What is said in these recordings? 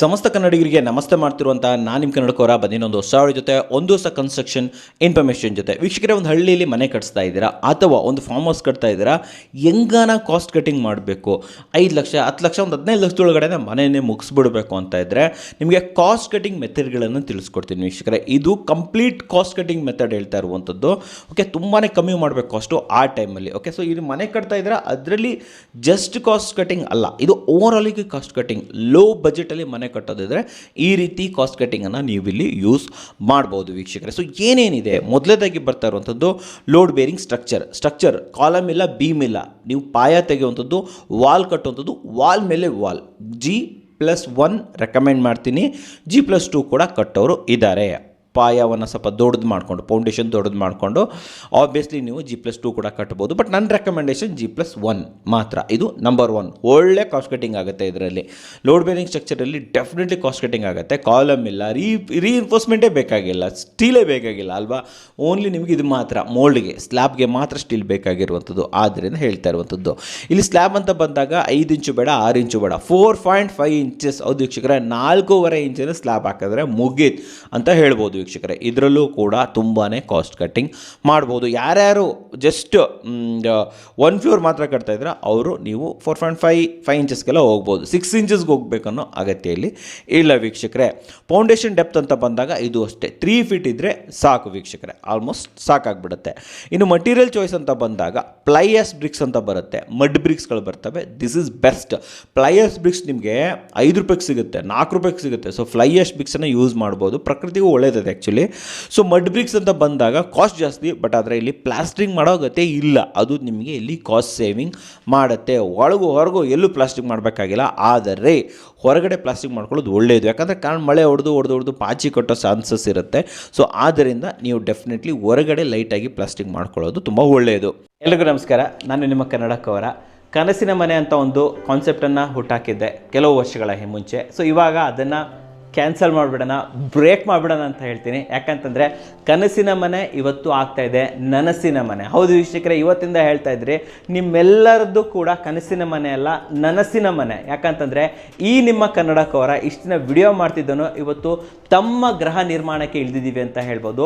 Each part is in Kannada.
ಸಮಸ್ತ ಕನ್ನಡಿಗರಿಗೆ ನಮಸ್ತೆ ಮಾಡ್ತಿರುವಂತಹ ನಾನು ನಿಮ್ಮ ಕನ್ನಡಕೋರ ಬಂದಿನೊಂದು ಹೊಸ ಜೊತೆ ಒಂದು ಹೊಸ ಕನ್ಸ್ಟ್ರಕ್ಷನ್ ಇನ್ಫಾರ್ಮೇಷನ್ ಜೊತೆ. ವೀಕ್ಷಕರೇ, ಒಂದು ಹಳ್ಳಿಯಲ್ಲಿ ಮನೆ ಕಟ್ಸ್ತಾ ಇದ್ದೀರಾ ಅಥವಾ ಒಂದು ಫಾರ್ಮ್ ಹೌಸ್ ಕಟ್ತಾ ಇದ್ದೀರಾ, ಹೆಂಗಾನ ಕಾಸ್ಟ್ ಕಟ್ಟಿಂಗ್ ಮಾಡಬೇಕು, 5 ಲಕ್ಷ 10 ಲಕ್ಷ ಒಂದು 15 ಲಕ್ಷದೊಳಗಡೆ ಮನೆಯನ್ನೇ ಮುಗಿಸ್ಬಿಡ್ಬೇಕು ಅಂತ ಇದ್ದರೆ ನಿಮಗೆ ಕಾಸ್ಟ್ ಕಟ್ಟಿಂಗ್ ಮೆಥಡ್ಗಳನ್ನು ತಿಳಿಸ್ಕೊಡ್ತೀನಿ ವೀಕ್ಷಕರೇ. ಇದು ಕಂಪ್ಲೀಟ್ ಕಾಸ್ಟ್ ಕಟ್ಟಿಂಗ್ ಮೆಥಡ್ ಹೇಳ್ತಾ ಇರುವಂಥದ್ದು. ಓಕೆ, ತುಂಬಾ ಕಮ್ಮಿ ಮಾಡಬೇಕು ಕಾಸ್ಟು ಆ ಟೈಮಲ್ಲಿ. ಓಕೆ, ಸೊ ಇದು ಮನೆ ಕಟ್ತಾ ಇದ್ದೀರಾ, ಅದರಲ್ಲಿ ಜಸ್ಟ್ ಕಾಸ್ಟ್ ಕಟ್ಟಿಂಗ್ ಅಲ್ಲ, ಇದು ಓವರ್ ಆಲಿಗೆ ಕಾಸ್ಟ್ ಕಟ್ಟಿಂಗ್. ಲೋ ಬಜೆಟಲ್ಲಿ ಮನೆ ಕಟ್ಟೋದಿದ್ರೆ ಈ ರೀತಿ ಕಾಸ್ಟ್ ಕಟ್ಟಿಂಗನ್ನು ನೀವು ಇಲ್ಲಿ ಯೂಸ್ ಮಾಡ್ಬೋದು ವೀಕ್ಷಕರೇ. ಸೊ ಏನೇನಿದೆ, ಮೊದಲೇದಾಗಿ ಬರ್ತಾ ಇರುವಂಥದ್ದು ಲೋಡ್ ಬೇರಿಂಗ್ ಸ್ಟ್ರಕ್ಚರ್ ಕಾಲಮ್ ಇಲ್ಲ, ಬೀಮ್ ಇಲ್ಲ, ನೀವು ಪಾಯ ತೆಗೆಯುವಂಥದ್ದು, ವಾಲ್ ಕಟ್ಟುವಂಥದ್ದು, ವಾಲ್ ಮೇಲೆ ವಾಲ್ G+1 ರೆಕಮೆಂಡ್ ಮಾಡ್ತೀನಿ. G+2 ಕೂಡ ಕಟ್ಟೋರು ಇದ್ದಾರೆ. ಪಾಯವನ್ನು ಸ್ವಲ್ಪ ದೊಡ್ಡದು ಮಾಡಿಕೊಂಡು, ಫೌಂಡೇಶನ್ ದೊಡ್ಡದು ಮಾಡಿಕೊಂಡು ಆಬ್ವಿಯಸ್ಲಿ ನೀವು G+2 ಕೂಡ ಕಟ್ಬೋದು. ಬಟ್ ನನ್ನ ರೆಕಮೆಂಡೇಷನ್ G+1 ಮಾತ್ರ. ಇದು ನಂಬರ್ 1. ಒಳ್ಳೆ ಕಾಸ್ಟ್ ಕಟ್ಟಿಂಗ್ ಆಗುತ್ತೆ ಇದರಲ್ಲಿ. ಲೋಡ್ ಬೇರಿಂಗ್ ಸ್ಟ್ರಕ್ಚರಲ್ಲಿ ಡೆಫಿನೆಟ್ಲಿ ಕಾಸ್ಟ್ ಕಟ್ಟಿಂಗ್ ಆಗುತ್ತೆ. ಕಾಲಮ್ ಇಲ್ಲ, ರೀಇನ್ಫೋರ್ಸ್ಮೆಂಟೇ ಬೇಕಾಗಿಲ್ಲ, ಸ್ಟೀಲೇ ಬೇಕಾಗಿಲ್ಲ ಅಲ್ವಾ. ಓನ್ಲಿ ನಿಮಗೆ ಇದು ಮಾತ್ರ, ಮೋಲ್ಡ್ಗೆ ಸ್ಲ್ಯಾಬ್ಗೆ ಮಾತ್ರ ಸ್ಟೀಲ್ ಬೇಕಾಗಿರುವಂಥದ್ದು. ಆದ್ದರಿಂದ ಹೇಳ್ತಾ ಇರುವಂಥದ್ದು ಇಲ್ಲಿ ಸ್ಲ್ಯಾಬ್ ಅಂತ ಬಂದಾಗ 5 ಇಂಚು ಬೇಡ, 6 ಇಂಚು ಬೇಡ, 4.5 ಇಂಚಸ್. ಹೌದು ವೀಕ್ಷಕರೇ, 4.5 ಇಂಚಿನ ಸ್ಲ್ಯಾಬ್ ಹಾಕಿದ್ರೆ ಮುಗೀತು ಅಂತ ಹೇಳ್ಬೋದು ವೀಕ್ಷಕರೇ. ಇದರಲ್ಲೂ ಕೂಡ ತುಂಬಾ ಕಾಸ್ಟ್ ಕಟ್ಟಿಂಗ್ ಮಾಡ್ಬೋದು. ಯಾರ್ಯಾರು ಜಸ್ಟ್ 1 ಫ್ಲೋರ್ ಮಾತ್ರ ಕಟ್ತಾ ಇದ್ರೆ ಅವರು ನೀವು 4.5 ಇಂಚಸ್ಗೆಲ್ಲ ಹೋಗ್ಬೋದು. 6 ಇಂಚಸ್ಗೆ ಹೋಗ್ಬೇಕನ್ನೋ ಅಗತ್ಯ ಇಲ್ಲಿ ಇಲ್ಲ ವೀಕ್ಷಕರೇ. ಫೌಂಡೇಶನ್ ಡೆಪ್ತ್ ಅಂತ ಬಂದಾಗ ಇದು ಅಷ್ಟೇ 3 ಫೀಟ್ ಇದ್ದರೆ ಸಾಕು ವೀಕ್ಷಕರೇ, ಆಲ್ಮೋಸ್ಟ್ ಸಾಕಾಗ್ಬಿಡುತ್ತೆ. ಇನ್ನು ಮಟೀರಿಯಲ್ ಚಾಯ್ಸ್ ಅಂತ ಬಂದಾಗ ಪ್ಲೈಯಸ್ ಬ್ರಿಕ್ಸ್ ಅಂತ ಬರುತ್ತೆ, ಮಡ್ ಬ್ರಿಕ್ಸ್ಗಳು ಬರ್ತವೆ. This is best. Fly ash bricks ನಿಮಗೆ 5 ರೂಪಾಯಿಗೆ ಸಿಗುತ್ತೆ, 4 ರೂಪಾಯಿಗೆ ಸಿಗುತ್ತೆ. ಸೊ ಫ್ಲೈಯಸ್ ಬ್ರಿಕ್ಸನ್ನು ಯೂಸ್ ಮಾಡ್ಬೋದು, ಪ್ರಕೃತಿಗೂ ಒಳ್ಳೆಯದಿದೆ ಆ್ಯಕ್ಚುಲಿ. ಸೊ ಮಡ್ ಬ್ರಿಕ್ಸ್ ಅಂತ ಬಂದಾಗ ಕಾಸ್ಟ್ ಜಾಸ್ತಿ, ಬಟ್ ಆದರೆ ಇಲ್ಲಿ ಪ್ಲಾಸ್ಟ್ರಿಂಗ್ ಮಾಡೋ ಅಗತ್ಯ ಇಲ್ಲ. ಅದು ನಿಮಗೆ ಇಲ್ಲಿ ಕಾಸ್ಟ್ ಸೇವಿಂಗ್ ಮಾಡುತ್ತೆ. ಒಳಗೂ ಹೊರಗೂ ಎಲ್ಲೂ ಪ್ಲಾಸ್ಟಿಂಗ್ ಮಾಡಬೇಕಾಗಿಲ್ಲ. ಆದರೆ ಹೊರಗಡೆ ಪ್ಲಾಸ್ಟಿಂಗ್ ಮಾಡ್ಕೊಳ್ಳೋದು ಒಳ್ಳೆಯದು, ಯಾಕಂದರೆ ಕಾರಣ ಮಳೆ ಹೊಡೆದು ಪಾಚಿ ಕಟ್ಟೋ ಚಾನ್ಸಸ್ ಇರುತ್ತೆ. ಸೊ ಆದ್ದರಿಂದ ನೀವು ಡೆಫಿನೆಟ್ಲಿ ಹೊರಗಡೆ ಲೈಟಾಗಿ ಪ್ಲಾಸ್ಟಿಂಗ್ ಮಾಡ್ಕೊಳ್ಳೋದು ತುಂಬ ಒಳ್ಳೆಯದು. ಎಲ್ರಿಗೂ ನಮಸ್ಕಾರ, ನಾನು ನಿಮ್ಮ ಕನ್ನಡಕವರ. ಕನಸಿನ ಮನೆ ಅಂತ ಒಂದು ಕಾನ್ಸೆಪ್ಟನ್ನು ಹುಟ್ಟಾಕಿದ್ದೆ ಕೆಲವು ವರ್ಷಗಳ ಮುಂಚೆ. ಸೊ ಇವಾಗ ಅದನ್ನು ಕ್ಯಾನ್ಸಲ್ ಮಾಡಿಬಿಡೋಣ, ಬ್ರೇಕ್ ಮಾಡಿಬಿಡೋಣ ಅಂತ ಹೇಳ್ತೀನಿ. ಯಾಕಂತಂದರೆ ಕನಸಿನ ಮನೆ ಇವತ್ತು ಆಗ್ತಾಯಿದೆ ನನಸಿನ ಮನೆ. ಹೌದು ವೀಕ್ಷಕರೇ, ಇವತ್ತಿಂದ ಹೇಳ್ತಾ ಇದ್ರಿ ನಿಮ್ಮೆಲ್ಲರದ್ದು ಕೂಡ ಕನಸಿನ ಮನೆ ಅಲ್ಲ, ನನಸಿನ ಮನೆ. ಯಾಕಂತಂದರೆ ಈ ನಿಮ್ಮ ಕನ್ನಡಕವರ ಇಷ್ಟಿನ ವಿಡಿಯೋ ಮಾಡ್ತಿದ್ದನು ಇವತ್ತು ತಮ್ಮ ಗೃಹ ನಿರ್ಮಾಣಕ್ಕೆ ಇಳಿದಿದ್ದೀವಿ ಅಂತ ಹೇಳ್ಬೋದು.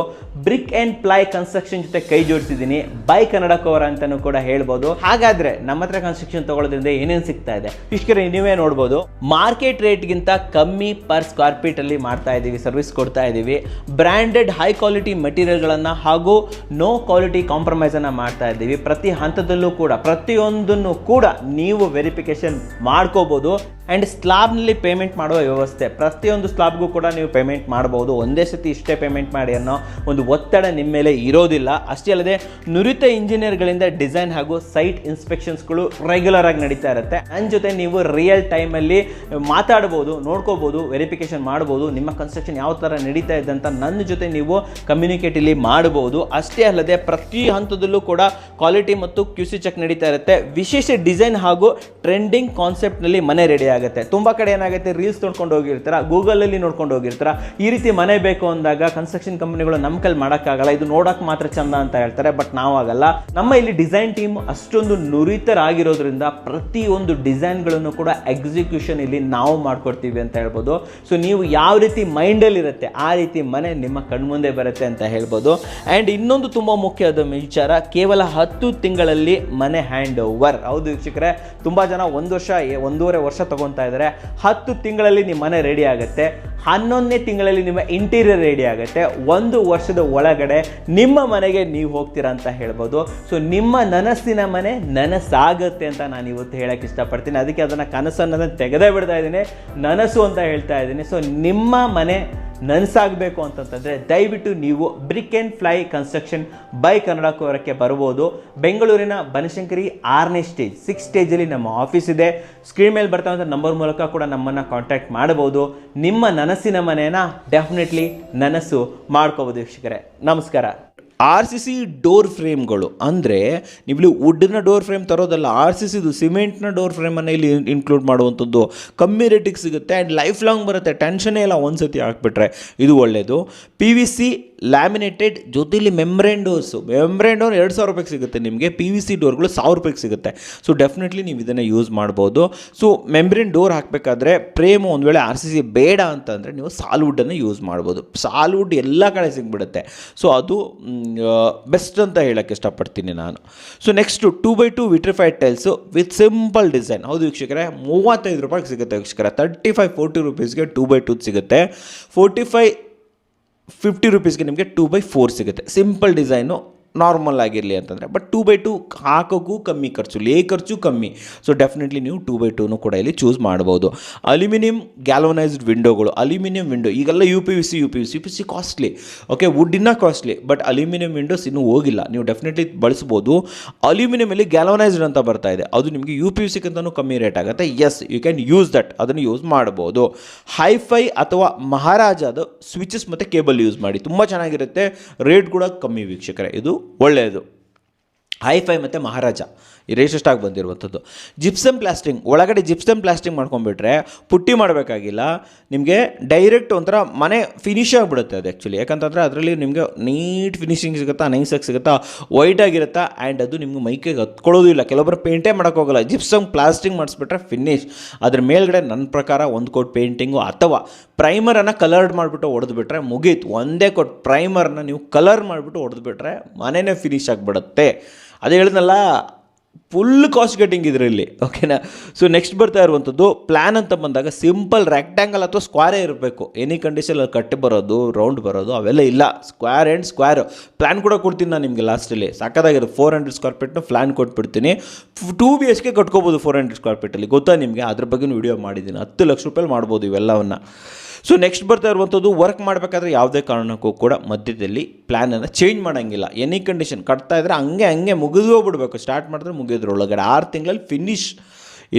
ಬ್ರಿಕ್ ಆ್ಯಂಡ್ ಪ್ಲೈ ಕನ್ಸ್ಟ್ರಕ್ಷನ್ ಜೊತೆ ಕೈ ಜೋಡಿಸಿದ್ದೀನಿ, ಬೈ ಕನ್ನಡಕವರ ಅಂತಲೂ ಕೂಡ ಹೇಳ್ಬೋದು. ಹಾಗಾದರೆ ನಮ್ಮ ಹತ್ರ ಕನ್ಸ್ಟ್ರಕ್ಷನ್ ತೊಗೊಳ್ಳೋದ್ರಿಂದ ಏನೇನು ಸಿಗ್ತಾ ಇದೆ ವೀಕ್ಷಕರೇ ನೀವೇ ನೋಡ್ಬೋದು. ಮಾರ್ಕೆಟ್ ರೇಟ್ಗಿಂತ ಕಮ್ಮಿ ಪರ್ ಸ್ಕ್ವೇರ್ ಫೀಟ್ ಅಲ್ಲಿ ಮಾಡ್ತಾ ಇದ್ದೀವಿ, ಸರ್ವಿಸ್ ಕೊಡ್ತಾ ಇದ್ದೀವಿ. ಬ್ರ್ಯಾಂಡೆಡ್ ಹೈ ಕ್ವಾಲಿಟಿ ಮೆಟೀರಿಯಲ್ಗಳನ್ನು ಹಾಗೂ ನೋ ಕ್ವಾಲಿಟಿ ಕಾಂಪ್ರಮೈಸ್ ಅನ್ನು ಮಾಡ್ತಾ ಇದ್ದೀವಿ. ಪ್ರತಿ ಹಂತದಲ್ಲೂ ಕೂಡ ಪ್ರತಿಯೊಂದನ್ನು ಕೂಡ ನೀವು ವೆರಿಫಿಕೇಶನ್ ಮಾಡ್ಕೋಬಹುದು. ಆ್ಯಂಡ್ ಸ್ಲಾಬ್ನಲ್ಲಿ ಪೇಮೆಂಟ್ ಮಾಡುವ ವ್ಯವಸ್ಥೆ, ಪ್ರತಿಯೊಂದು ಸ್ಲಾಬ್ಗೂ ಕೂಡ ನೀವು ಪೇಮೆಂಟ್ ಮಾಡ್ಬೋದು. ಒಂದೇ ಸತಿ ಇಷ್ಟೇ ಪೇಮೆಂಟ್ ಮಾಡಿ ಅನ್ನೋ ಒಂದು ಒತ್ತಡ ನಿಮ್ಮ ಮೇಲೆ ಇರೋದಿಲ್ಲ. ಅಷ್ಟೇ ಅಲ್ಲದೆ ನುರಿತ ಇಂಜಿನಿಯರ್ಗಳಿಂದ ಡಿಸೈನ್ ಹಾಗೂ ಸೈಟ್ ಇನ್ಸ್ಪೆಕ್ಷನ್ಸ್ಗಳು ರೆಗ್ಯುಲರ್ ಆಗಿ ನಡೀತಾ ಇರುತ್ತೆ. ನನ್ನ ಜೊತೆ ನೀವು ರಿಯಲ್ ಟೈಮಲ್ಲಿ ಮಾತಾಡ್ಬೋದು, ನೋಡ್ಕೋಬೋದು, ವೆರಿಫಿಕೇಶನ್ ಮಾಡ್ಬೋದು. ನಿಮ್ಮ ಕನ್ಸ್ಟ್ರಕ್ಷನ್ ಯಾವ ಥರ ನಡೀತಾ ಇದೆ ಅಂತ ನನ್ನ ಜೊತೆ ನೀವು ಕಮ್ಯುನಿಕೇಟ್ ಇಲ್ಲಿ ಮಾಡ್ಬೋದು. ಅಷ್ಟೇ ಅಲ್ಲದೆ ಪ್ರತಿ ಹಂತದಲ್ಲೂ ಕೂಡ ಕ್ವಾಲಿಟಿ ಮತ್ತು QC ಚೆಕ್ ನಡೀತಾ ಇರುತ್ತೆ. ವಿಶೇಷ ಡಿಸೈನ್ ಹಾಗೂ ಟ್ರೆಂಡಿಂಗ್ ಕಾನ್ಸೆಪ್ಟ್ನಲ್ಲಿ ಮನೆ ರೆಡಿ ಆಗುತ್ತೆ. ತುಂಬ ಕಡೆ ಏನಾಗುತ್ತೆ, ರೀಲ್ಸ್ ನೋಡ್ಕೊಂಡು ಹೋಗಿರ್ತೀರ, ಗೂಗಲಲ್ಲಿ ನೋಡ್ಕೊಂಡು ಹೋಗಿರ್ತೀರ. ಈ ರೀತಿ ಮನೆ ಬೇಕು ಅಂದಾಗ ಕನ್ಸ್ಟ್ರಕ್ಷನ್ ಕಂಪನಿಗಳು ನಮ್ಮ ಕೈಲಿ ಮಾಡೋಕ್ಕಾಗಲ್ಲ, ಇದು ನೋಡೋಕೆ ಮಾತ್ರ ಚಂದ ಅಂತ ಹೇಳ್ತಾರೆ. ಬಟ್ ನಾವಾಗಲ್ಲ. ನಮ್ಮ ಇಲ್ಲಿ ಡಿಸೈನ್ ಟೀಮ್ ಅಷ್ಟೊಂದು ನುರಿತರಾಗಿರೋದ್ರಿಂದ ಪ್ರತಿಯೊಂದು ಡಿಸೈನ್ಗಳನ್ನು ಕೂಡ ಎಕ್ಸಿಕ್ಯೂಷನ್ ಇಲ್ಲಿ ನಾವು ಮಾಡ್ಕೊಡ್ತೀವಿ ಅಂತ ಹೇಳ್ಬೋದು. ಸೊ ನೀವು ಯಾವ ರೀತಿ ಮೈಂಡಲ್ಲಿ ಇರುತ್ತೆ ಆ ರೀತಿ ಮನೆ ನಿಮ್ಮ ಕಣ್ಮುಂದೆ ಬರುತ್ತೆ ಅಂತ ಹೇಳ್ಬೋದು. ಆ್ಯಂಡ್ ಇನ್ನೊಂದು ತುಂಬ ಮುಖ್ಯವಾದ ವಿಚಾರ, ಕೇವಲ 10 ತಿಂಗಳಲ್ಲಿ ಮನೆ ಹ್ಯಾಂಡ್ ಓವರ್. ಹೌದು ವೀಕ್ಷಕರೇ, ತುಂಬ ಜನ 1 ವರ್ಷ 1.5 ವರ್ಷ ತಗೊತಾ ಇದ್ದಾರೆ. 10 ತಿಂಗಳಲ್ಲಿ ನಿಮ್ಮ ಮನೆ ರೆಡಿ ಆಗುತ್ತೆ. 11ನೇ ತಿಂಗಳಲ್ಲಿ ನಿಮ್ಮ ಇಂಟೀರಿಯರ್ ರೆಡಿ ಆಗುತ್ತೆ. 1 ವರ್ಷದ ಒಳಗಡೆ ನಿಮ್ಮ ಮನೆಗೆ ನೀವು ಹೋಗ್ತೀರಾ ಅಂತ ಹೇಳ್ಬೋದು. ಸೊ ನಿಮ್ಮ ನನಸಿನ ಮನೆ ನನಸಾಗುತ್ತೆ ಅಂತ ನಾನು ಇವತ್ತು ಹೇಳಕ್ಕೆ ಇಷ್ಟಪಡ್ತೀನಿ. ಅದಕ್ಕೆ ಅದನ್ನು ಕನಸನ್ನು ತೆಗೆದೇ ಬಿಡ್ತಾ ಇದ್ದೀನಿ, ನನಸು ಅಂತ ಹೇಳ್ತಾ ಇದ್ದೀನಿ. ಸೊ ನಿಮ್ಮ ಮನೆ ನನಸಾಗಬೇಕು ಅಂತಂತಂದರೆ ದಯವಿಟ್ಟು ನೀವು brick and fly construction by ಕನ್ನಡಕವರಕ್ಕೆ ಬರ್ಬೋದು. ಬೆಂಗಳೂರಿನ ಬನಶಂಕರಿ 6ನೇ ಸ್ಟೇಜ್ 6 ಸ್ಟೇಜಲ್ಲಿ ನಮ್ಮ ಆಫೀಸ್ ಇದೆ. ಸ್ಕ್ರೀನ್ ಮೇಲೆ ಬರ್ತಾ ನಂಬರ್ ಮೂಲಕ ಕೂಡ ನಮ್ಮನ್ನು ಕಾಂಟ್ಯಾಕ್ಟ್ ಮಾಡಬಹುದು. ನಿಮ್ಮ ನನಸಿನ ಮನೆಯನ್ನು ಡೆಫಿನೆಟ್ಲಿ ನನಸು ಮಾಡ್ಕೋಬೋದು ವೀಕ್ಷಕರೇ. ನಮಸ್ಕಾರ. RCC ಡೋರ್ ಫ್ರೇಮ್ಗಳು ಅಂದರೆ ನೀವು ಇಲ್ಲಿ ವುಡ್ನ ಡೋರ್ ಫ್ರೇಮ್ ತರೋದಲ್ಲ, RCCದು ಸಿಮೆಂಟ್ನ ಡೋರ್ ಫ್ರೇಮನ್ನು ಇಲ್ಲಿ ಇನ್ಕ್ಲೂಡ್ ಮಾಡುವಂಥದ್ದು. ಕಮ್ಮಿ ರೇಟಿಗೆ ಸಿಗುತ್ತೆ ಆ್ಯಂಡ್ ಲೈಫ್ ಲಾಂಗ್ ಬರುತ್ತೆ, ಟೆನ್ಷನೇ ಇಲ್ಲ ಒಂದು ಸತಿ ಹಾಕ್ಬಿಟ್ರೆ, ಇದು ಒಳ್ಳೆಯದು. PVC ಲ್ಯಾಮಿನೇಟೆಡ್ ಜೊತೆಲಿ ಮೆಮ್ಬ್ರೇನ್ ಡೋರ್ 2,000 ರೂಪಾಯಿಗೆ ಸಿಗುತ್ತೆ ನಿಮಗೆ. PVC ಡೋರ್ಗಳು 1,000 ರೂಪಾಯಿಗೆ ಸಿಗುತ್ತೆ. ಸೊ ಡೆಫಿನೆಟ್ಲಿ ನೀವು ಇದನ್ನು ಯೂಸ್ ಮಾಡ್ಬೋದು. ಸೊ ಮೆಮ್ಬ್ರೇನ್ ಡೋರ್ ಹಾಕಬೇಕಾದ್ರೆ ಫ್ರೇಮು ಒಂದು ವೇಳೆ RCC ಬೇಡ ಅಂತಂದರೆ ನೀವು ಸಾಲ್ವುಡ್ಡನ್ನು ಯೂಸ್ ಮಾಡ್ಬೋದು. ಸಾಲ್ವುಡ್ ಎಲ್ಲ ಕಡೆ ಸಿಗ್ಬಿಡುತ್ತೆ. ಸೊ ಅದು ಬೆಸ್ಟ್ ಅಂತ ಹೇಳೋಕ್ಕೆ ಇಷ್ಟಪಡ್ತೀನಿ ನಾನು. So next 2x2 vitrified tiles with simple design. ಹೌದು ವೀಕ್ಷಕರೇ, 35 ರೂಪಾಯಿಗೆ ಸಿಗುತ್ತೆ ವೀಕ್ಷಕರೇ. 35-40 ರೂಪೀಸ್ಗೆ 2x2 ಸಿಗುತ್ತೆ. 45-50 ರೂಪೀಸ್ಗೆ ನಿಮಗೆ 2x4 ಸಿಗುತ್ತೆ. ಸಿಂಪಲ್ ಡಿಸೈನು ನಾರ್ಮಲ್ ಆಗಿರಲಿ ಅಂತಂದರೆ. ಬಟ್ 2x2 ಹಾಕೋಕ್ಕೂ ಕಮ್ಮಿ ಖರ್ಚು, ಖರ್ಚು ಕಮ್ಮಿ. ಸೊ ಡೆಫಿನೆಟ್ಲಿ ನೀವು 2x2 ಕೂಡ ಇಲ್ಲಿ ಚೂಸ್ ಮಾಡ್ಬೋದು. ಅಲ್ಯೂಮಿನಿಯಂ ಗ್ಯಾಲ್ವನೈಸ್ಡ್ ವಿಂಡೋಗಳು, ಅಲ್ಯೂಮಿನಿಯಂ ವಿಂಡೋ ಈಗೆಲ್ಲ U P V C costly, okay, wood ಇನ್ನೂ ಕಾಸ್ಟ್ಲಿ, ಬಟ್ ಅಲ್ಯೂಮಿನಿಯಂ ವಿಂಡೋಸ್ ಇನ್ನೂ ಹೋಗಿಲ್ಲ. ನೀವು ಡೆಫಿನೆಟ್ಲಿ ಬಳಸ್ಬೋದು. ಅಲ್ಯೂಮಿನಿಯಮಲ್ಲಿ ಗ್ಯಾಲ್ವನೈಸ್ಡ್ ಅಂತ ಬರ್ತಾ ಇದೆ, ಅದು ನಿಮಗೆ UPVCಗಿಂತನೂ ಕಮ್ಮಿ ರೇಟ್ ಆಗುತ್ತೆ. Yes, you can use that, ಅದನ್ನು ಯೂಸ್ ಮಾಡ್ಬೋದು. ಹೈಫೈ ಅಥವಾ ಮಹಾರಾಜಾದ ಸ್ವಿಚಸ್ ಮತ್ತು ಕೇಬಲ್ ಯೂಸ್ ಮಾಡಿ, ತುಂಬ ಚೆನ್ನಾಗಿರುತ್ತೆ, ರೇಟ್ ಕೂಡ ಕಮ್ಮಿ ವೀಕ್ಷಕರೇ, ಇದು ಒಳ್ಳೆಯದು. ಹೈಫೈ ಮತ್ತು ಮಹಾರಾಜ ಈ ರೇಷೆಸ್ಟಾಗಿ ಬಂದಿರುವಂಥದ್ದು. ಜಿಪ್ಸಮ್ ಪ್ಲಾಸ್ಟಿಂಗ್, ಒಳಗಡೆ ಜಿಪ್ಸಮ್ ಪ್ಲಾಸ್ಟಿಂಗ್ ಮಾಡ್ಕೊಂಡ್ಬಿಟ್ರೆ ಪುಟ್ಟಿ ಮಾಡಬೇಕಾಗಿಲ್ಲ, ನಿಮಗೆ ಡೈರೆಕ್ಟ್ ಒಂಥರ ಮನೆ ಫಿನಿಶ್ ಆಗಿಬಿಡುತ್ತೆ ಅದು ಆ್ಯಕ್ಚುಲಿ. ಯಾಕಂತಂದರೆ ಅದರಲ್ಲಿ ನಿಮಗೆ ನೀಟ್ ಫಿನಿಶಿಂಗ್ ಸಿಗುತ್ತಾ, ನೈಸಾಗಿ ಸಿಗುತ್ತಾ, ವೈಟಾಗಿರುತ್ತಾ, ಆ್ಯಂಡ್ ಅದು ನಿಮ್ಗೆ ಮೈಕೆಗೆ ಹತ್ಕೊಳ್ಳೋದು ಇಲ್ಲ. ಕೆಲವೊಬ್ಬರು ಪೇಂಟೇ ಮಾಡೋಕ್ಕೋಗಲ್ಲ, ಜಿಪ್ಸಮ್ ಪ್ಲಾಸ್ಟಿಂಗ್ ಮಾಡಿಸ್ಬಿಟ್ರೆ ಫಿನಿಶ್. ಅದ್ರ ಮೇಲ್ಗಡೆ ನನ್ನ ಪ್ರಕಾರ ಒಂದು ಕೋಟ್ ಪೇಂಟಿಂಗು ಅಥವಾ ಪ್ರೈಮರನ್ನು ಕಲರ್ಡ್ ಮಾಡಿಬಿಟ್ಟು ಹೊಡೆದ್ಬಿಟ್ರೆ ಮುಗೀತು. ಒಂದೇ ಕೋಟ್ ಪ್ರೈಮರ್ನ ನೀವು ಕಲರ್ ಮಾಡಿಬಿಟ್ಟು ಹೊಡೆದ್ಬಿಟ್ರೆ ಮನೆಯೇ ಫಿನಿಶ್ ಆಗಿಬಿಡುತ್ತೆ. ಅದೇ ಹೇಳಿದ್ನಲ್ಲ, ಫುಲ್ ಕಾಸ್ಟ್ ಕಟ್ಟಿಂಗ್ ಇದರಲ್ಲಿ, ಓಕೆನಾ. ಸೊ ನೆಕ್ಸ್ಟ್ ಬರ್ತಾ ಇರುವಂಥದ್ದು ಪ್ಲ್ಯಾನ್ ಅಂತ ಬಂದಾಗ ಸಿಂಪಲ್ ರೆಕ್ಟ್ಯಾಂಗಲ್ ಅಥವಾ ಸ್ಕ್ವೇರೇ ಇರಬೇಕು. ಎನಿ ಕಂಡೀಷನ್ ಕಟ್ಟಿ ಬರೋದು, ರೌಂಡ್ ಬರೋದು ಅವೆಲ್ಲ ಇಲ್ಲ. ಸ್ಕ್ವೇರ್ ಆ್ಯಂಡ್ ಸ್ಕ್ವೇರ್ ಪ್ಲ್ಯಾನ್ ಕೂಡ ಕೊಡ್ತೀನಿ ನಾನು ನಿಮಗೆ ಲಾಸ್ಟಲ್ಲಿ. ಸಾಕಾಗಿರೋದು 400 ಸ್ಕ್ವೇರ್ ಫೀಟ್ನ ಪ್ಲ್ಯಾನ್ ಕೊಟ್ಬಿಡ್ತೀನಿ. 2 BHK ಕಟ್ಕೋಬೋದು 400 ಸ್ಕ್ವೇರ್ ಫೀಟಲ್ಲಿ, ಗೊತ್ತಾ ನಿಮಗೆ? ಅದ್ರ ಬಗ್ಗೆ ವಿಡಿಯೋ ಮಾಡಿದ್ದೀನಿ. 10 ಲಕ್ಷ ರೂಪಾಯಿ ಮಾಡ್ಬೋದು ಇವೆಲ್ಲವನ್ನು. ಸೊ ನೆಕ್ಸ್ಟ್ ಬರ್ತಾ ಇರುವಂಥದ್ದು ವರ್ಕ್ ಮಾಡಬೇಕಾದ್ರೆ ಯಾವುದೇ ಕಾರಣಕ್ಕೂ ಕೂಡ ಮಧ್ಯದಲ್ಲಿ ಪ್ಲ್ಯಾನನ್ನು ಚೇಂಜ್ ಮಾಡೋಂಗಿಲ್ಲ. ಎನಿ ಕಂಡೀಷನ್ ಕಟ್ತಾ ಇದ್ದರೆ ಹಂಗೆ ಮುಗಿದು ಹೋಗ್ಬಿಡ್ಬೇಕು. ಸ್ಟಾರ್ಟ್ ಮಾಡಿದ್ರೆ ಮುಗಿಯೋದ್ರ ಒಳಗಡೆ 6 ತಿಂಗಳಲ್ಲಿ ಫಿನಿಶ್.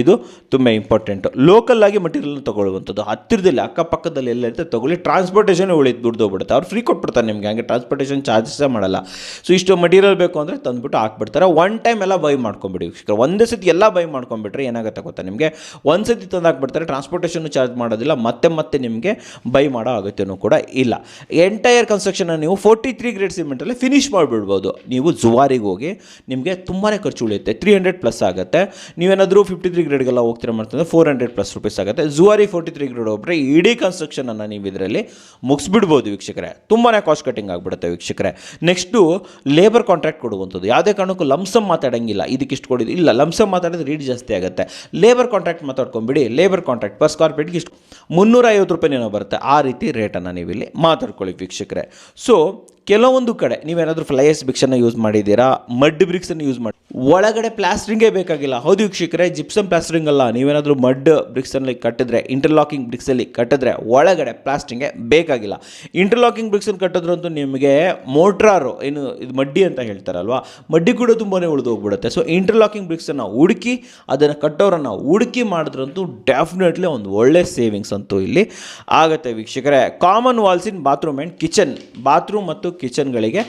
ಇದು ತುಂಬ ಇಂಪಾರ್ಟೆಂಟು. ಲೋಕಲ್ಲಾಗಿ ಮಟೀರಿಯಲ್ನ ತೊಗೊಳ್ಳುವಂಥದ್ದು, ಹತ್ತಿರದಲ್ಲಿ ಅಕ್ಕಪಕ್ಕದಲ್ಲಿ ಎಲ್ಲ ಇರುತ್ತೆ ತೊಗೊಳ್ಳಿ. ಟ್ರಾನ್ಸ್ಪೋರ್ಟೇಷನ್ ದುಡ್ಡು ಹೋಗ್ಬಿಡುತ್ತೆ, ಅವ್ರು ಫ್ರೀ ಕೊಟ್ಬಿಡ್ತಾರೆ ನಿಮಗೆ, ಹಂಗೆ ಟ್ರಾನ್ಸ್ಪೋರ್ಟೇಷನ್ ಚಾರ್ಜಸ್ಸೇ ಮಾಡಲ್ಲ. ಸೊ ಇಷ್ಟು ಮಟೀರಿಯಲ್ ಬೇಕು ಅಂದರೆ ತಂದುಬಿಟ್ಟು ಹಾಕ್ಬಿಡ್ತಾರೆ. ಒನ್ ಟೈಮ್ ಎಲ್ಲ ಬೈ ಮಾಡ್ಕೊಂಬಿಡಿ ವೀಕ್ಷಕರು. ಒಂದೇ ಸತಿ ಎಲ್ಲ ಬೈ ಮಾಡ್ಕೊಂಬಿಟ್ರೆ ಏನಾಗುತ್ತೆ ಗೊತ್ತಾ, ನಿಮಗೆ ಒಂದು ಸತಿ ತಂದು ಹಾಕ್ಬಿಡ್ತಾರೆ, ಟ್ರಾನ್ಸ್ಪೋರ್ಟೇಷನ್ ಚಾರ್ಜ್ ಮಾಡೋದಿಲ್ಲ, ಮತ್ತೆ ನಿಮಗೆ ಬೈ ಮಾಡೋ ಅಗತ್ಯನೂ ಕೂಡ ಇಲ್ಲ. ಎಂಟೈರ್ ಕನ್ಸ್ಟ್ರಕ್ಷನ್ನ ನೀವು 43 ಗ್ರೇಡ್ ಸಿಮೆಂಟಲ್ಲಿ ಫಿನಿಶ್ ಮಾಡಿಬಿಡ್ಬೋದು. ನೀವು ಜುವಾರಿಗೆ ಹೋಗಿ ನಿಮಗೆ ತುಂಬಾ ಖರ್ಚು ಉಳಿಯುತ್ತೆ, 300+ ಆಗುತ್ತೆ. ನೀವೇನಾದರೂ 53 ಗ್ರೇಡ್ಗೆಲ್ಲ ಹೋಗ್ತೀರಾ ಮಾಡ್ತಂದ್ರೆ 400+ ರೂಪೀಸ್ ಆಗುತ್ತೆ. ಜುವಾರಿ 43 ಗ್ರೇಡ್ ಹೋಗ್ಬಿಟ್ರೆ ಇಡೀ ಕನ್ಸ್ಟ್ರಕ್ಷನನ್ನು ನೀವು ಇದರಲ್ಲಿ ಮುಗಿಸ್ಬಿಡ್ಬೋದು ವೀಕ್ಷಕರೇ. ತುಂಬಾ ಕಾಸ್ಟ್ ಕಟ್ಟಿಂಗ್ ಆಗಿಬಿಡುತ್ತೆ ವೀಕ್ಷಕರೇ. ನೆಕ್ಸ್ಟು ಲೇಬರ್ ಕಾಂಟ್ರಾಕ್ಟ್ ಕೊಡುವಂಥದ್ದು. ಯಾವುದೇ ಕಾರಣಕ್ಕೂ ಲಮ್ಸಮ್ ಮಾತಾಡೋಂಗಿಲ್ಲ, ಇದಕ್ಕಿಷ್ಟು ಕೊಡಿದ್ದು ಇಲ್ಲ. ಲಮ್ಸಮ್ ಮಾತಾಡಿದ್ರೆ ರೇಟ್ ಜಾಸ್ತಿ ಆಗುತ್ತೆ. ಲೇಬರ್ ಕಾಂಟ್ರಾಕ್ಟ್ ಮಾತಾಡ್ಕೊಂಬಿಡಿ. ಲೇಬರ್ ಕಾಂಟ್ರಾಕ್ಟ್ ಪರ್ ಸ್ಕ್ವೇರ್ ಫೀಟ್ಗೆ ಇಷ್ಟು 350 ರೂಪಾಯಿನೇನೋ ಬರುತ್ತೆ. ಆ ರೀತಿ ರೇಟನ್ನು ನೀವಿಲ್ಲಿ ಮಾತಾಡ್ಕೊಳ್ಳಿ ವೀಕ್ಷಕರೇ. ಸೊ ಕೆಲವೊಂದು ಕಡೆ ನೀವೇನಾದರೂ ಫ್ಲೈಯರ್ಸ್ ಬ್ರಿಕ್ಸನ್ನು ಯೂಸ್ ಮಾಡಿದ್ದೀರಾ, ಮಡ್ ಬ್ರಿಕ್ಸನ್ನು ಯೂಸ್ ಮಾಡಿ, ಒಳಗಡೆ ಪ್ಲಾಸ್ಟ್ರಿಂಗೇ ಬೇಕಾಗಿಲ್ಲ. ಹೌದು ವೀಕ್ಷಕರೇ, ಜಿಪ್ಸಮ್ ಪ್ಲಾಸ್ಟ್ರಿಂಗ್ ಅಲ್ಲ. ನೀವೇನಾದರೂ ಮಡ್ ಬ್ರಿಕ್ಸಲ್ಲಿ ಕಟ್ಟಿದ್ರೆ, ಇಂಟರ್ಲಾಕಿಂಗ್ ಬ್ರಿಕ್ಸಲ್ಲಿ ಕಟ್ಟಿದ್ರೆ ಒಳಗಡೆ ಪ್ಲಾಸ್ಟ್ರಿಂಗೇ ಬೇಕಾಗಿಲ್ಲ. ಇಂಟರ್ಲಾಕಿಂಗ್ ಬ್ರಿಕ್ಸನ್ನು ಕಟ್ಟಿದ್ರಂತೂ ನಿಮಗೆ ಮೋಟ್ರಾರು ಏನು ಇದು ಮಡ್ಡಿ ಅಂತ ಹೇಳ್ತಾರಲ್ವ, ಮಡ್ಡಿ ಕೂಡ ತುಂಬಾ ಉಳಿದು ಹೋಗ್ಬಿಡುತ್ತೆ. ಸೊ ಇಂಟರ್ಲಾಕಿಂಗ್ ಬ್ರಿಕ್ಸನ್ನು ಹುಡುಕಿ ಅದನ್ನು ಕಟ್ಟೋರನ್ನು ಹುಡುಕಿ ಮಾಡಿದ್ರಂತೂ ಡೆಫಿನೆಟ್ಲಿ ಒಂದು ಒಳ್ಳೆ ಸೇವಿಂಗ್ಸ್ ಅಂತೂ ಇಲ್ಲಿ ಆಗುತ್ತೆ ವೀಕ್ಷಕರೇ. Common walls in bathroom and kitchen. Bathroom ಮತ್ತು ಕಿಚನ್ಗಳಿಗೆ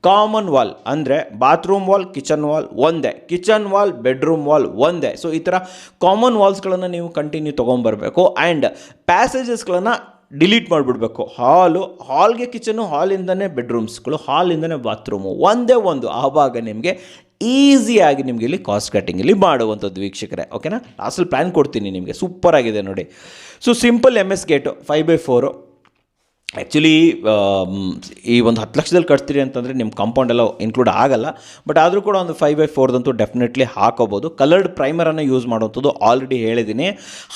ಕಾಮನ್ ವಾಲ್ ಅಂದರೆ ಬಾತ್ರೂಮ್ ವಾಲ್, ಕಿಚನ್ ವಾಲ್ ಒಂದೇ, ಕಿಚನ್ ವಾಲ್, ಬೆಡ್ರೂಮ್ ವಾಲ್ ಒಂದೇ. ಸೊ ಈ ಥರ ಕಾಮನ್ ವಾಲ್ಸ್ಗಳನ್ನು ನೀವು ಕಂಟಿನ್ಯೂ ತೊಗೊಂಬರ್ಬೇಕು. ಆ್ಯಂಡ್ ಪ್ಯಾಸೇಜಸ್ಗಳನ್ನು ಡಿಲೀಟ್ ಮಾಡಿಬಿಡ್ಬೇಕು. ಹಾಲ್ಗೆ ಕಿಚನು, ಹಾಲಿಂದನೇ ಬೆಡ್ರೂಮ್ಸ್ಗಳು, ಹಾಲಿಂದನೇ ಬಾತ್ರೂಮು, ಒಂದೇ ಒಂದು. ಆವಾಗ ನಿಮಗೆ ಈಸಿಯಾಗಿ ನಿಮಗೆ ಇಲ್ಲಿ ಕಾಸ್ಟ್ ಕಟ್ಟಿಂಗ್ ಇಲ್ಲಿ ಮಾಡುವಂಥದ್ದು ವೀಕ್ಷಕರೇ, ಓಕೆನಾ. ಲಾಸ್ಟಲ್ಲಿ ಪ್ಲ್ಯಾನ್ ಕೊಡ್ತೀನಿ ನಿಮಗೆ, ಸೂಪರ್ ಆಗಿದೆ ನೋಡಿ. So simple MS gate 5x4. Actually ಈ ಒಂದು 10 ಲಕ್ಷದಲ್ಲಿ ಕಟ್ತೀರಿ ಅಂತಂದರೆ ನಿಮ್ಮ ಕಾಂಪೌಂಡ್ ಎಲ್ಲ ಇನ್ಕ್ಲೂಡ್ ಆಗಲ್ಲ. ಬಟ್ ಆದರೂ ಕೂಡ ಒಂದು 5x4ದಂತೂ ಡೆಫಿನೆಟ್ಲಿ ಹಾಕೋಬೋದು. ಕಲರ್ಡ್ ಪ್ರೈಮರನ್ನು ಯೂಸ್ ಮಾಡುವಂಥದ್ದು ಆಲ್ರೆಡಿ ಹೇಳಿದ್ದೀನಿ.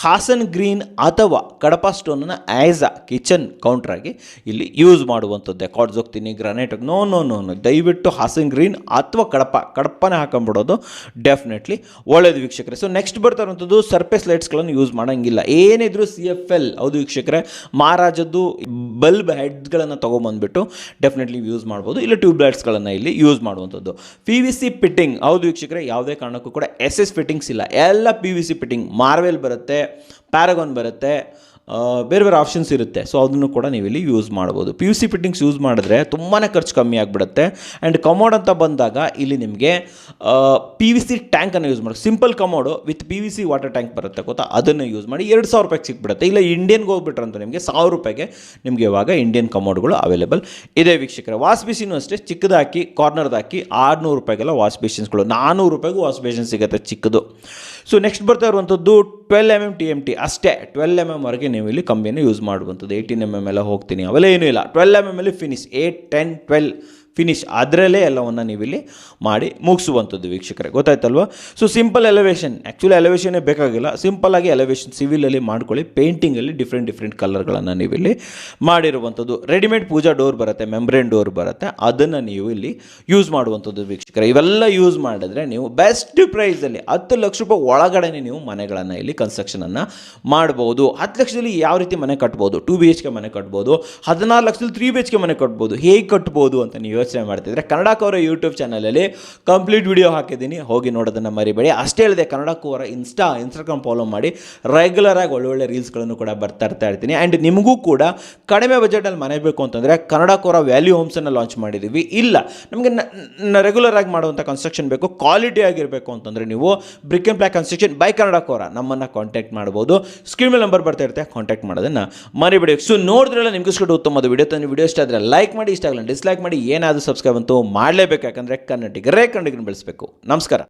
ಹಾಸನ್ ಗ್ರೀನ್ ಅಥವಾ ಕಡಪ ಸ್ಟೋನನ್ನು ಆ್ಯಸ್ ಅ ಕಿಚನ್ ಕೌಂಟ್ರಾಗಿ ಇಲ್ಲಿ ಯೂಸ್ ಮಾಡುವಂಥದ್ದೇ. ಕಾರ್ಡ್ಸ್ ಹೋಗ್ತೀನಿ, ಗ್ರಾನೈಟ್ ನೋ, ದಯವಿಟ್ಟು ಹಾಸನ್ ಗ್ರೀನ್ ಅಥವಾ ಕಡಪನೇ ಹಾಕೊಂಡ್ಬಿಡೋದು ಡೆಫಿನೆಟ್ಲಿ ಒಳ್ಳೆಯದು ವೀಕ್ಷಕರೇ. ಸೊ ನೆಕ್ಸ್ಟ್ ಬರ್ತಾ ಇರುವಂಥದ್ದು ಸರ್ಫೇಸ್ ಲೈಟ್ಸ್ಗಳನ್ನು ಯೂಸ್ ಮಾಡೋಂಗಿಲ್ಲ. ಏನಿದ್ರು CFL. ಹೌದು ವೀಕ್ಷಕರೇ, ಮಹಾರಾಜದ್ದು ಬಲ್ಬ್ ಹೆಡ್ಸ್ಗಳನ್ನು ತೊಗೊಂಬಂದ್ಬಿಟ್ಟು ಡೆಫಿನೆಟ್ಲಿ ಯೂಸ್ ಮಾಡ್ಬೋದು. ಇಲ್ಲ ಟ್ಯೂಬ್ ಲೈಟ್ಸ್ಗಳನ್ನು ಇಲ್ಲಿ ಯೂಸ್ ಮಾಡುವಂಥದ್ದು. PVC fitting. ಹೌದು ವೀಕ್ಷಕರೇ, ಯಾವುದೇ ಕಾರಣಕ್ಕೂ ಕೂಡ SS ಫಿಟ್ಟಿಂಗ್ಸ್ ಇಲ್ಲ, ಎಲ್ಲ PVC ಫಿಟ್ಟಿಂಗ್. ಮಾರ್ವೆಲ್ ಬರುತ್ತೆ, ಪ್ಯಾರಗಾನ್ ಬರುತ್ತೆ, ಬೇರೆ ಬೇರೆ ಆಪ್ಷನ್ಸ್ ಇರುತ್ತೆ. ಸೊ ಅದನ್ನು ಕೂಡ ನೀವು ಇಲ್ಲಿ ಯೂಸ್ ಮಾಡ್ಬೋದು. P U C fittings use ಮಾಡಿದ್ರೆ ತುಂಬಾ ಖರ್ಚು ಕಮ್ಮಿ ಆಗಿಬಿಡುತ್ತೆ. ಆ್ಯಂಡ್ ಕಮೋಡ್ ಅಂತ ಬಂದಾಗ ಇಲ್ಲಿ ನಿಮಗೆ ಪಿ ವಿ ಸಿ ಟ್ಯಾಂಕನ್ನು ಯೂಸ್ ಮಾಡಿ, simple commode with P V C water tank ಬರುತ್ತೆ ಗೊತ್ತಾ, ಅದನ್ನು ಯೂಸ್ ಮಾಡಿ 2,000 ರೂಪಾಯಿಗೆ ಸಿಕ್ಬಿಡುತ್ತೆ. ಇಲ್ಲ ಇಂಡಿಯನ್ಗೆ ಹೋಗ್ಬಿಟ್ರಂತ ನಿಮಗೆ 1,000 ರೂಪಾಯಿಗೆ ನಿಮಗೆ ಇವಾಗ ಇಂಡಿಯನ್ ಕಮೋಡ್ಗಳು ಅವೈಲೇಬಲ್ ಇದೆ ವೀಕ್ಷಕರೇ. ವಾಶ್ ಬೇಸಿನೂ ಅಷ್ಟೇ, ಚಿಕ್ಕದಾಕಿ ಕಾರ್ನರ್ದಾಕಿ 600 ರೂಪಾಯಿಗೆಲ್ಲ ವಾಶ್ ಬೇಸಿನ್ಸ್ಗಳು, 400 ರೂಪಾಯಿಗೂ ವಾಶ್ ಬೇಸಿನ್ ಸಿಗುತ್ತೆ ಚಿಕ್ಕದು. ಸೊ ನೆಕ್ಸ್ಟ್ ಬರ್ತಾ ಇರುವಂಥದ್ದು 12 TMT ಅಷ್ಟೇ. 12 ವರೆಗೆ ನೀವು ಇಲ್ಲಿ ಕಂಬಿಯನ್ನು ಯೂಸ್ ಮಾಡುವಂಥದ್ದು. 18 ಎಲ್ಲ ಹೋಗ್ತೀನಿ, ಅವೆಲ್ಲ ಏನೂ ಇಲ್ಲ. 12 ಅಲ್ಲಿ ಫಿನಿಶ್, 8, 10, 12 ಫಿನಿಶ್, ಅದರಲ್ಲೇ ಎಲ್ಲವನ್ನು ನೀವಿಲ್ಲಿ ಮಾಡಿ ಮುಗಿಸುವಂಥದ್ದು ವೀಕ್ಷಕರೇ, ಗೊತ್ತಾಯ್ತಲ್ವ. ಸೊ ಸಿಂಪಲ್ ಎಲಿವೇಷನ್, ಆ್ಯಕ್ಚುಲಿ ಎಲಿವೇಷನ್ನೇ ಬೇಕಾಗಿಲ್ಲ, ಸಿಂಪಲ್ಲಾಗಿ ಎಲಿವೇಷನ್ ಸಿವಿಲಲ್ಲಿ ಮಾಡ್ಕೊಳ್ಳಿ. ಪೇಂಟಿಂಗಲ್ಲಿ ಡಿಫ್ರೆಂಟ್ ಕಲರ್ಗಳನ್ನು ನೀವಿಲ್ಲಿ ಮಾಡಿರುವಂಥದ್ದು. ರೆಡಿಮೇಡ್ ಪೂಜಾ ಡೋರ್ ಬರುತ್ತೆ, ಮೆಂಬ್ರೇನ್ ಡೋರ್ ಬರುತ್ತೆ, ಅದನ್ನು ನೀವು ಇಲ್ಲಿ ಯೂಸ್ ಮಾಡುವಂಥದ್ದು ವೀಕ್ಷಕರೇ. ಇವೆಲ್ಲ ಯೂಸ್ ಮಾಡಿದ್ರೆ ನೀವು ಬೆಸ್ಟ್ ಪ್ರೈಸಲ್ಲಿ 10 ಲಕ್ಷ ರೂಪಾಯಿ ಒಳಗಡೆ ನೀವು ಮನೆಗಳನ್ನು ಇಲ್ಲಿ ಕನ್ಸ್ಟ್ರಕ್ಷನನ್ನು ಮಾಡ್ಬೋದು. 10 ಲಕ್ಷದಲ್ಲಿ ಯಾವ ರೀತಿ ಮನೆ ಕಟ್ಬೋದು, 2 BHK ಮನೆ ಕಟ್ಬೋದು, 16 ಲಕ್ಷದಲ್ಲಿ 3 BHK ಮನೆ ಕಟ್ಬೋದು. ಹೇಗೆ ಕಟ್ಬೋದು ಅಂತ ನೀವು ಯೋಚನೆ ಮಾಡ್ತಿದ್ರೆ ಕನ್ನಡ ಕೋರ ಯೂಟ್ಯೂಬ್ ಚಾನಲಲ್ಲಿ ಕಂಪ್ಲೀಟ್ ವಿಡಿಯೋ ಹಾಕಿದ್ದೀನಿ, ಹೋಗಿ ನೋಡೋದನ್ನು ಮರಿಬೇಡಿ. ಅಷ್ಟೇ ಹೇಳಿದೆ, ಕನ್ನಡ ಕೋರ ಇನ್ಸ್ಟಾಗ್ರಾಮ್ ಫಾಲೋ ಮಾಡಿ, ರೆಗ್ಯುಲರ್ ಆಗಿ ಒಳ್ಳೊಳ್ಳೆ ರೀಲ್ಸ್ಗಳನ್ನು ಕೂಡ ಬರ್ತಾ ಇರ್ತೀನಿ. ಆ್ಯಂಡ್ ನಿಮಗೂ ಕೂಡ ಕಡಿಮೆ ಬಜೆಟಲ್ಲಿ ಮನೆ ಬೇಕು ಅಂತಂದರೆ ಕನ್ನಡ ಕೋರ ವ್ಯಾಲ್ಯೂ ಹೋಮ್ಸನ್ನು ಲಾಂಚ್ ಮಾಡಿದ್ದೀವಿ. ಇಲ್ಲ ನಮಗೆ ರೆಗ್ಯುಲರ್ ಆಗಿ ಮಾಡುವಂಥ ಕನ್ಸ್ಟ್ರಕ್ಷನ್ ಬೇಕು, ಕ್ವಾಲಿಟಿ ಆಗಿರಬೇಕು ಅಂತಂದರೆ ನೀವು brick and block construction by Kannada Kora ನಮ್ಮನ್ನು ಕಾಂಟ್ಯಾಕ್ಟ್ ಮಾಡ್ಬೋದು. ಸ್ಕ್ರೀನ್ ಮೇಲೆ ನಂಬರ್ ಬರ್ತಾ ಇರುತ್ತೆ, ಕಾಂಟ್ಯಾಕ್ಟ್ ಮಾಡೋದನ್ನು ಮರಿಬೇಡಿ. ಸೊ ನೋಡಿದ್ರಲ್ಲ, ನಿಮ್ಗೆ ಇಷ್ಟ ಉತ್ತಮವಾದ ವಿಡಿಯೋ ಇಷ್ಟ ಆದರೆ ಲೈಕ್ ಮಾಡಿ, ಇಷ್ಟ ಆಗಲ್ಲ ಡಿಸ್ಲೈಕ್ ಮಾಡಿ, ಏನಾದರೂ ಸಬ್ಸ್ಕ್ರೈಬ್ ಅಂತೂ ಮಾಡಲೇಬೇಕು, ಯಾಕಂದರೆ ಕನ್ನಡಿಗರೇ ಬೆಳೆಸಬೇಕು. ನಮಸ್ಕಾರ.